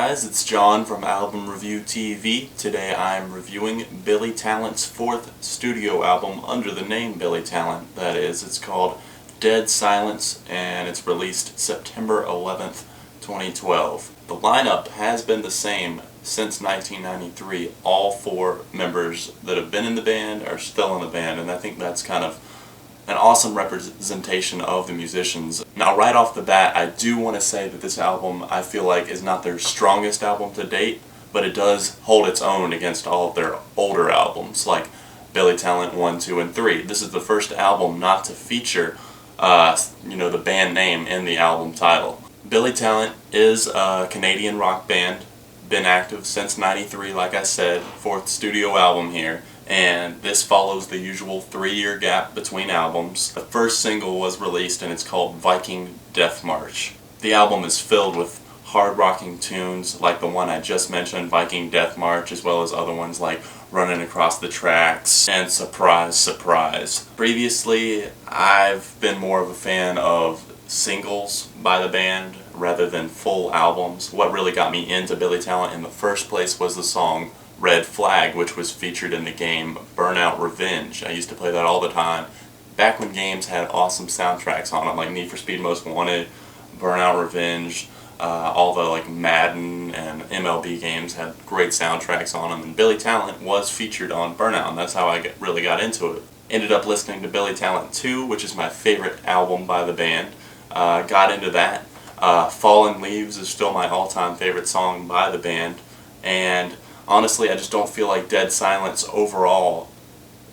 guys, it's John from Album Review TV. Today I'm reviewing Billy Talent's fourth studio album under the name Billy Talent. That is, it's called Dead Silence and it's released September 11th, 2012. The lineup has been the same since 1993. All four members that have been in the band are still in the band, and I think that's kind of an awesome representation of the musicians. Now, right off the bat, I do want to say that this album, I feel like, is not their strongest album to date, but it does hold its own against all of their older albums, like Billy Talent 1, 2, and 3. This is the first album not to feature, the band name in the album title. Billy Talent is a Canadian rock band, been active since '93, like I said, fourth studio album here. And this follows the usual 3-year gap between albums. The first single was released and it's called Viking Death March. The album is filled with hard-rocking tunes like the one I just mentioned, Viking Death March, as well as other ones like Running Across the Tracks and Surprise, Surprise. Previously, I've been more of a fan of singles by the band rather than full albums. What really got me into Billy Talent in the first place was the song Red Flag, which was featured in the game Burnout Revenge. I used to play that all the time, back when games had awesome soundtracks on them, like Need for Speed Most Wanted, Burnout Revenge, all the like Madden and MLB games had great soundtracks on them, and Billy Talent was featured on Burnout, and that's how I really got into it. Ended up listening to Billy Talent 2, which is my favorite album by the band. Got into that. Fallen Leaves is still my all-time favorite song by the band, and honestly, I just don't feel like Dead Silence overall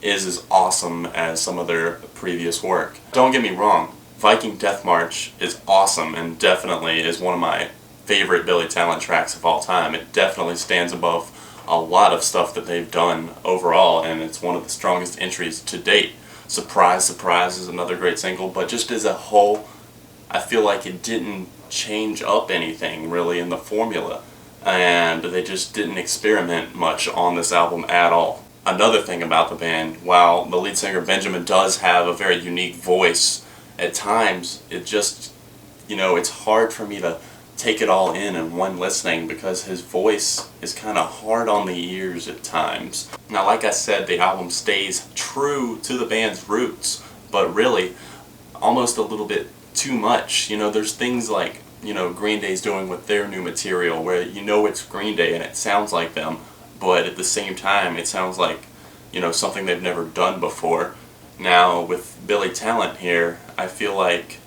is as awesome as some of their previous work. Don't get me wrong, Viking Death March is awesome and definitely is one of my favorite Billy Talent tracks of all time. It definitely stands above a lot of stuff that they've done overall, and it's one of the strongest entries to date. Surprise, Surprise is another great single, but just as a whole, I feel like it didn't change up anything really in the formula, and they just didn't experiment much on this album at all. Another thing about the band, while the lead singer Benjamin does have a very unique voice, at times it just, it's hard for me to take it all in one listening because his voice is kind of hard on the ears at times. Now, like I said, the album stays true to the band's roots, but really almost a little bit too much. There's things like Green Day's doing with their new material where it's Green Day and it sounds like them, but at the same time it sounds like something they've never done before. Now with Billy Talent here, I feel like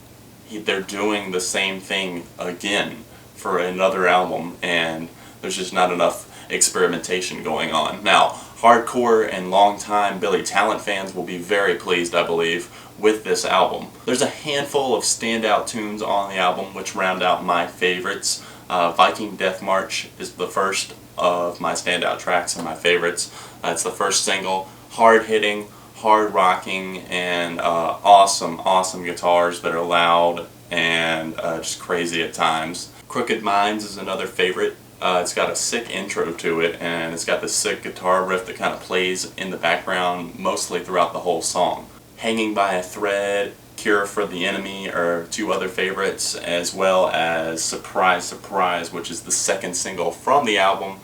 they're doing the same thing again for another album, and there's just not enough experimentation going on. Now, hardcore and longtime Billy Talent fans will be very pleased, I believe, with this album. There's a handful of standout tunes on the album which round out my favorites. Viking Death March is the first of my standout tracks and my favorites. It's the first single. Hard-hitting, hard-rocking, and awesome guitars that are loud and just crazy at times. Crooked Minds is another favorite. It's got a sick intro to it, and it's got the sick guitar riff that kind of plays in the background mostly throughout the whole song. Hanging by a Thread, Cure for the Enemy are two other favorites, as well as Surprise, Surprise, which is the second single from the album,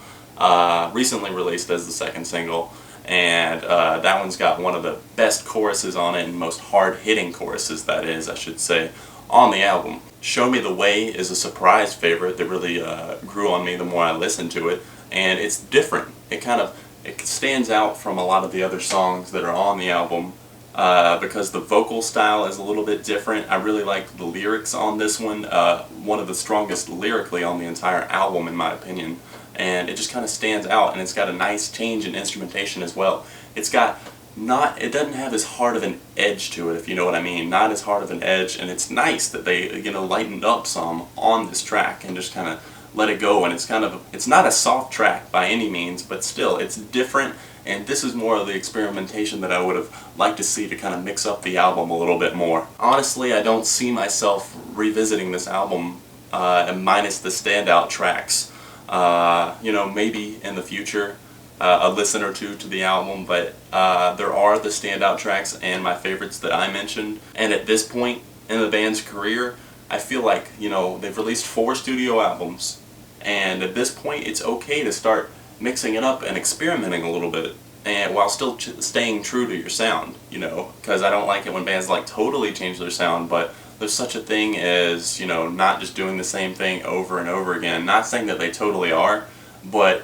recently released as the second single, and that one's got one of the best choruses on it, and most hard-hitting choruses, that is, I should say, on the album. Show Me the Way is a surprise favorite that really grew on me the more I listened to it, and it's different. It stands out from a lot of the other songs that are on the album, because the vocal style is a little bit different. I really like the lyrics on this one, one of the strongest lyrically on the entire album in my opinion, and it just kind of stands out, and it's got a nice change in instrumentation as well. It doesn't have as hard of an edge to it, if you know what I mean, not as hard of an edge, and it's nice that they, lightened up some on this track and just kind of let it go, and it's not a soft track by any means, but still, it's different. And this is more of the experimentation that I would have liked to see to kind of mix up the album a little bit more. Honestly, I don't see myself revisiting this album minus the standout tracks. Maybe in the future, a listen or two to the album, but there are the standout tracks and my favorites that I mentioned. And at this point in the band's career, I feel like, they've released 4 studio albums, And at this point, it's okay to start mixing it up and experimenting a little bit, and while still staying true to your sound, you know, because I don't like it when bands like totally change their sound, but there's such a thing as, you know, not just doing the same thing over and over again. Not saying that they totally are, but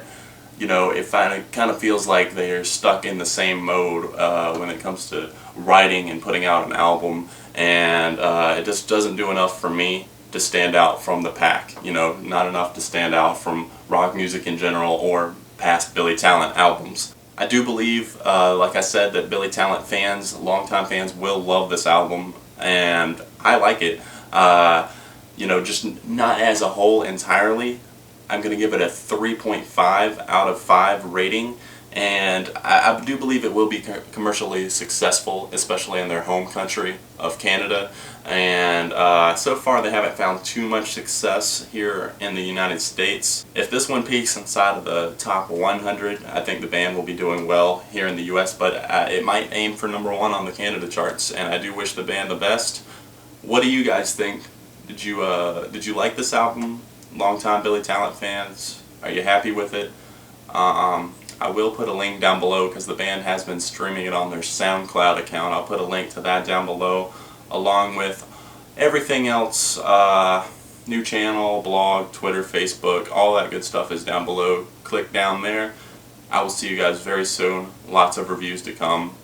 you know, it kind of feels like they're stuck in the same mode when it comes to writing and putting out an album, and it just doesn't do enough for me to stand out from the pack. You know, not enough to stand out from rock music in general or past Billy Talent albums. I do believe, like I said, that Billy Talent fans, longtime fans, will love this album, and I like it. You know, just not as a whole entirely. I'm going to give it a 3.5 out of 5 rating, and I do believe it will be commercially successful, especially in their home country of Canada, and so far they haven't found too much success here in the United States. If this one peaks inside of the top 100, I think the band will be doing well here in the US, but it might aim for #1 on the Canada charts, and I do wish the band the best. What do you guys think? Did you like this album? Longtime Billy Talent fans, are you happy with it? I will put a link down below because the band has been streaming it on their SoundCloud account. I'll put a link to that down below along with everything else, new channel, blog, Twitter, Facebook, all that good stuff is down below. Click down there. I will see you guys very soon. Lots of reviews to come.